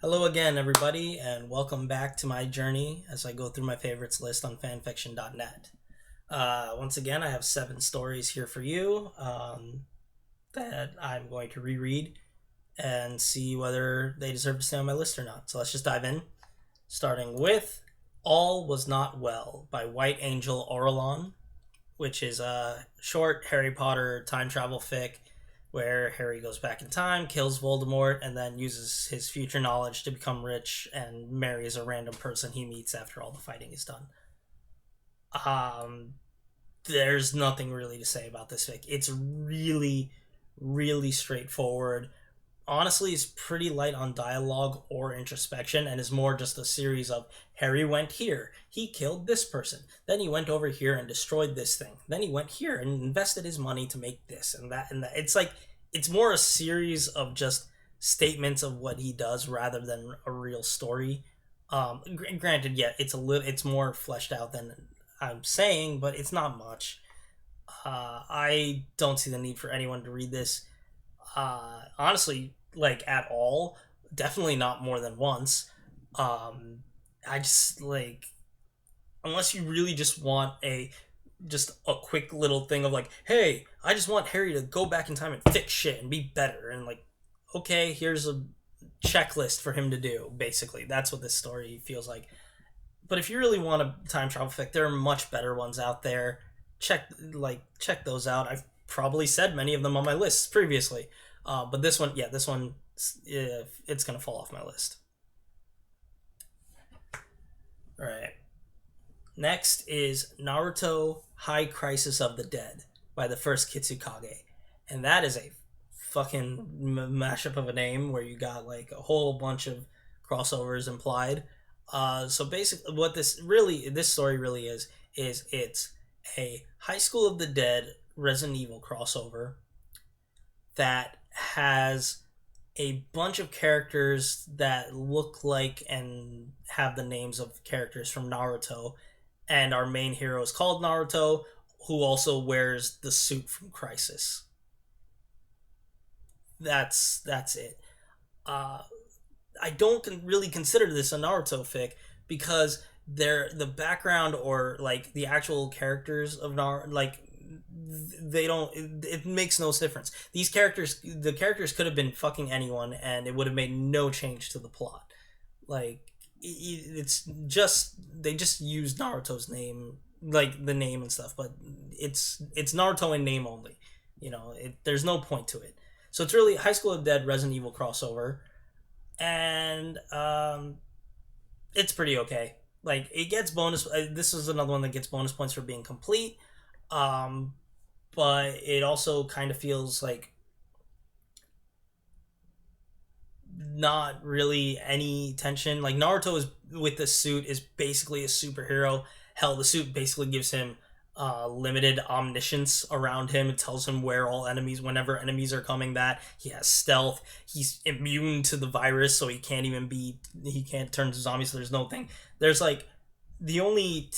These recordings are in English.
Hello again, everybody, and welcome back to my journey as I go through my favorites list on fanfiction.net. Once again, I have 7 stories here for you that I'm going to reread and see whether they deserve to stay on my list or not. So let's just dive in. Starting with All Was Not Well by White Angel Auralon, which is a short Harry Potter time travel fic where Harry goes back in time, kills Voldemort, and then uses his future knowledge to become rich and marries a random person he meets after all the fighting is done. Um, there's nothing really to say about this fic. It's really, really straightforward. Honestly, it's pretty light on dialogue or introspection and is more just a series of Harry went here, he killed this person, then he went over here and destroyed this thing, then he went here and invested his money to make this and that and that. It's like it's more a series of just statements of what he does rather than a real story. Granted, yeah, it's more fleshed out than I'm saying, but it's not much. I don't see the need for anyone to read this honestly, like at all. Definitely not more than once. I just like unless you really just a quick little thing of like, hey, I just want Harry to go back in time and fix shit and be better and like, okay, here's a checklist for him to do. Basically, that's what this story feels like. But if you really want a time travel fic, there are much better ones out there. Check those out. I've probably said many of them on my list previously. But this one, it's gonna fall off my list. All right. Next is Naruto High Crisis of the Dead by the first Kitsukage, and that is a fucking mashup of a name where you got like a whole bunch of crossovers implied. So basically, what this story really is it's a High School of the Dead Resident Evil crossover that has a bunch of characters that look like and have the names of characters from Naruto, and our main hero is called Naruto, who also wears the suit from Crysis. That's it. Uh, I don't really consider this a Naruto fic because the background or like the actual characters of Naruto like they don't it makes no difference. The characters could have been fucking anyone and it would have made no change to the plot. Like it's just they just use Naruto's name, like the name and stuff, but it's Naruto in name only. There's no point to it. So it's really High School of Dead Resident Evil crossover, and it's pretty okay. Like it gets bonus. This is another one that gets bonus points for being complete. Um, but it also kind of feels like not really any tension. Like Naruto is with the suit is basically a superhero. Hell, the suit basically gives him limited omniscience around him. It tells him whenever enemies are coming, that he has stealth. He's immune to the virus, so he can't turn to zombie. So there's no thing. There's like the only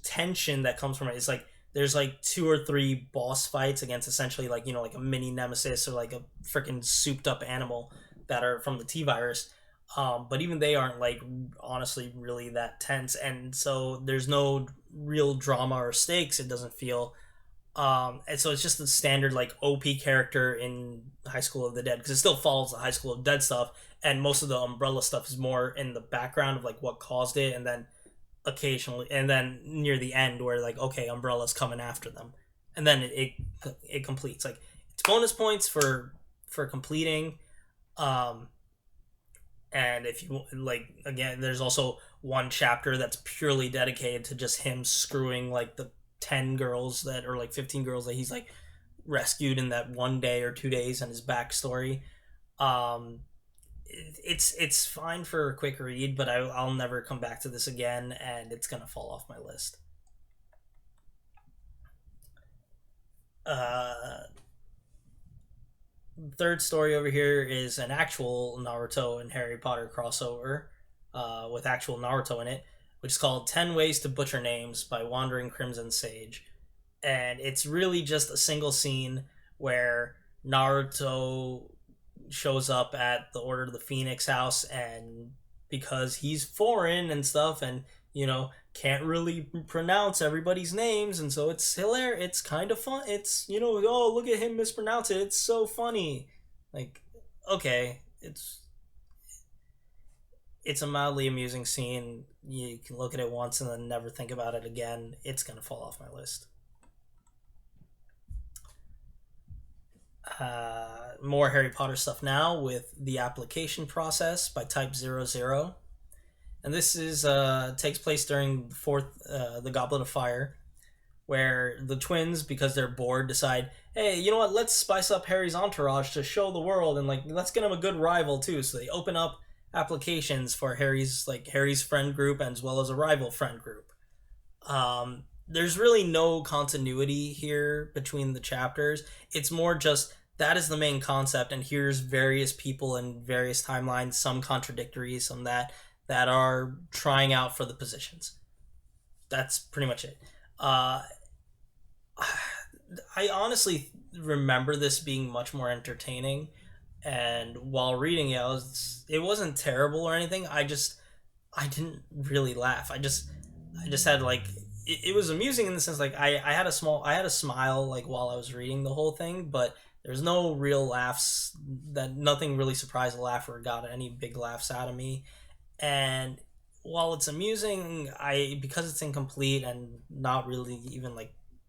tension that comes from it is like there's like 2 or 3 boss fights against essentially like a mini nemesis or like a freaking souped up animal that are from the T virus. But even they aren't like honestly really that tense, and so there's no real drama or stakes. It doesn't feel, and so it's just the standard like OP character in High School of the Dead because it still follows the High School of Dead stuff, and most of the Umbrella stuff is more in the background of like what caused it, and then occasionally, and then near the end where like okay, Umbrella's coming after them, and then it completes. Like it's bonus points for completing. Um, and if you like, again, there's also one chapter that's purely dedicated to just him screwing like the 10 girls that or like 15 girls that he's like rescued in that one day or 2 days and his backstory. Um, it's fine for a quick read, but I'll never come back to this again, and it's gonna fall off my list. Uh, Third story over here is an actual Naruto and Harry Potter crossover with actual Naruto in it, which is called 10 Ways to Butcher Names by Wandering Crimson Sage. And it's really just a single scene where Naruto shows up at the Order of the Phoenix house, and because he's foreign and stuff, and can't really pronounce everybody's names, and so it's hilarious. It's kind of fun. It's oh, look at him mispronounce it. It's so funny. Like, okay, it's a mildly amusing scene. You can look at it once and then never think about it again. It's gonna fall off my list. More Harry Potter stuff now with The Application Process by Type 00. And this is takes place during the Goblet of Fire, where the twins, because they're bored, decide, hey, you know what? Let's spice up Harry's entourage to show the world, and let's get him a good rival too. So they open up applications for Harry's friend group as well as a rival friend group. There's really no continuity here between the chapters. It's more just that is the main concept, and here's various people in various timelines, some contradictory, some that are trying out for the positions. That's pretty much it. I honestly remember this being much more entertaining, and while reading it, it wasn't terrible or anything. I didn't really laugh. I just had it was amusing in the sense I had a smile while I was reading the whole thing, but there's no real laughs. That nothing really surprised a laugher or got any big laughs out of me. And while it's amusing, because it's incomplete and not really even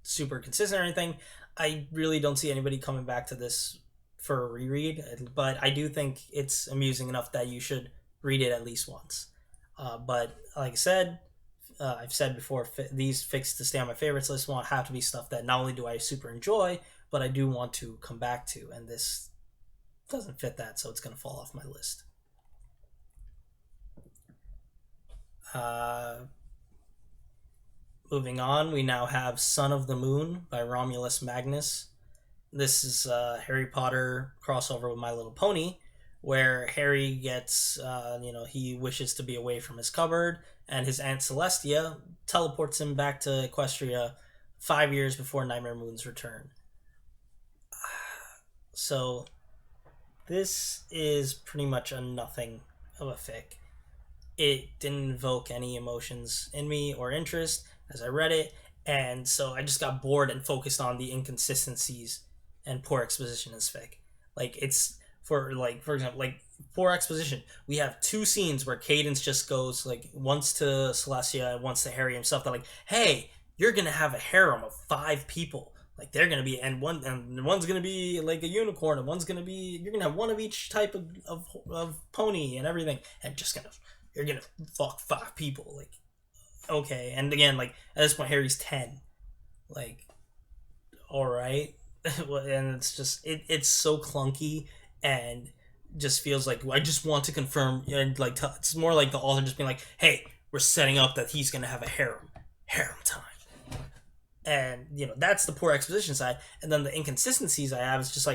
super consistent or anything, I really don't see anybody coming back to this for a reread. But I do think it's amusing enough that you should read it at least once. But like I said, I've said before, these fixed to stay on my favorites list won't have to be stuff that not only do I super enjoy, but I do want to come back to, and this doesn't fit that, so it's going to fall off my list. Moving on, we now have Son of the Moon by Romulus Magnus. This is a Harry Potter crossover with My Little Pony, where Harry gets, he wishes to be away from his cupboard, and his Aunt Celestia teleports him back to Equestria 5 years before Nightmare Moon's return. So, this is pretty much a nothing of a fic. It didn't invoke any emotions in me or interest as I read it, and so I just got bored and focused on the inconsistencies and poor exposition in this fic. It's for example, poor exposition. We have two scenes where Cadence just goes once to Celestia and once to Harry himself. They're like, "Hey, you're gonna have a harem of 5 people. They're gonna be and one's gonna be a unicorn, and you're gonna have one of each type of pony and everything, and you're gonna fuck 5 people." Okay, and again, at this point, Harry's 10. All right, and it's just it's so clunky and just feels like I just want to confirm, and it's more like the author just being like, "Hey, we're setting up that he's gonna have a harem time." And that's the poor exposition side, and then the inconsistencies I have is just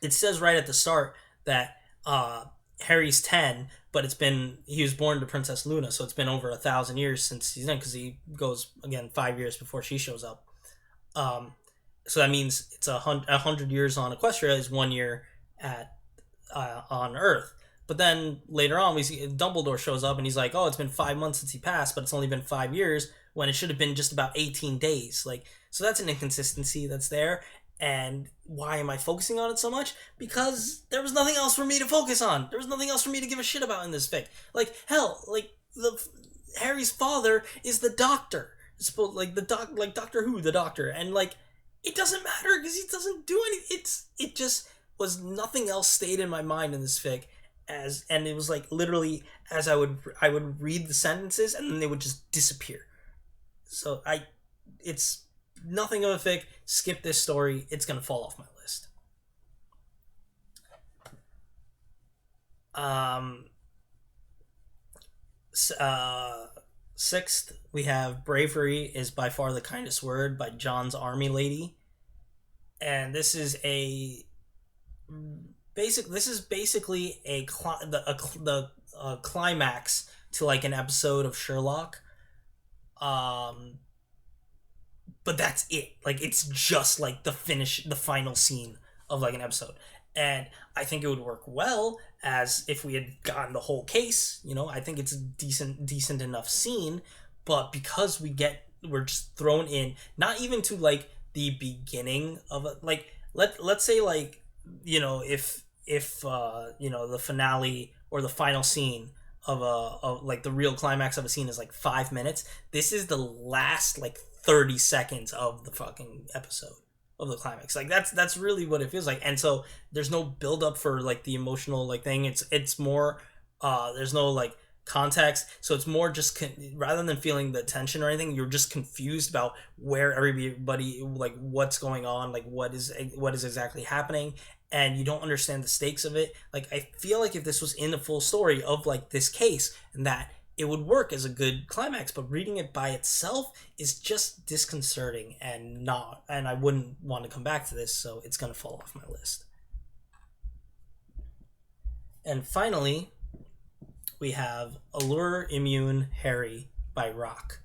it says right at the start that Harry's 10, but he was born to Princess Luna, so it's been over 1,000 years since he's in, because he goes again 5 years before she shows up. So that means it's 100 years on Equestria is 1 year at on Earth. But then later on, we see Dumbledore shows up and he's like, "Oh, it's been 5 months since he passed, but it's only been 5 years when it should have been just about 18 days." So that's an inconsistency that's there. And why am I focusing on it so much? Because there was nothing else for me to focus on. There was nothing else for me to give a shit about in this fic. Harry's father is the Doctor. It's supposed Doctor Who, the Doctor, and it doesn't matter because he doesn't do anything. It just was nothing else stayed in my mind in this fic. And it was literally as I would read the sentences and then they would just disappear. So it's nothing of a fic. Skip this story. It's gonna fall off my list. Sixth, we have Bravery is by far the kindest word by John's Army Lady, and this is basically the climax to an episode of Sherlock. But that's it. It's just the final scene of an episode. And I think it would work well as if we had gotten the whole case. I think it's a decent enough scene, but because we're just thrown in, not even to like the beginning of it. Like let's say like if the finale or the final scene of like the real climax of a scene is like 5 minutes. This is the last like 30 seconds of the fucking episode of the climax. Like that's really what it feels like. And so there's no build up for like the emotional like thing. It's more there's no like context, so it's more just rather than feeling the tension or anything, you're just confused about where everybody, like what's going on, like what is exactly happening, and you don't understand the stakes of it. Like I feel like if this was in the full story of like this case, and that it would work as a good climax, but reading it by itself is just disconcerting and I wouldn't want to come back to this, so it's going to fall off my list. And finally, we have Allure Immune Harry by Rock.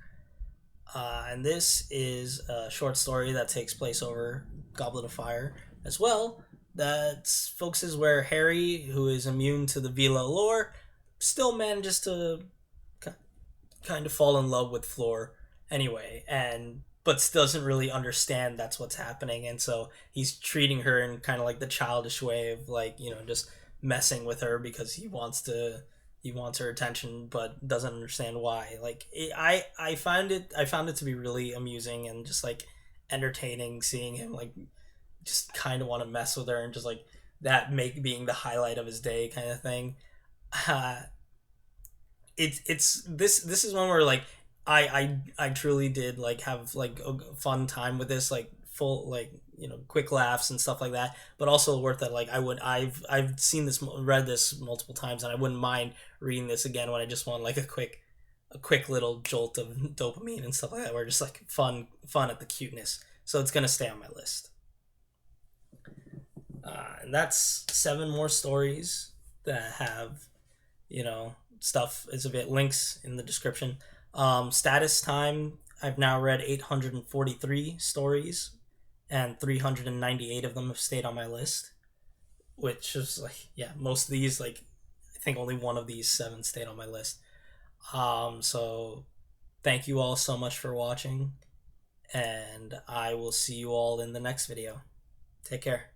And this is a short story that takes place over Goblet of Fire as well. That focuses where Harry, who is immune to the Vila Allure, still manages to kind of fall in love with Floor anyway, and but doesn't really understand that's what's happening, and so he's treating her in kind of like the childish way of like just messing with her because he wants her attention but doesn't understand why. Like I found it to be really amusing and just like entertaining seeing him like just kind of want to mess with her and just like that make being the highlight of his day kind of thing. uh, it's this is one where like I truly did like have like a fun time with this, like full like quick laughs and stuff like that, but also worth that. Like I've seen this, read this multiple times, and I wouldn't mind reading this again when I just want like a quick little jolt of dopamine and stuff like that. Where just like fun at the cuteness. So it's gonna stay on my list. And that's 7 more stories that have stuff is a bit links in the description. Status time, I've now read 843 stories, and 398 of them have stayed on my list, which is like, yeah, most of these, like, I think only one of these 7 stayed on my list. So thank you all so much for watching, and I will see you all in the next video. Take care.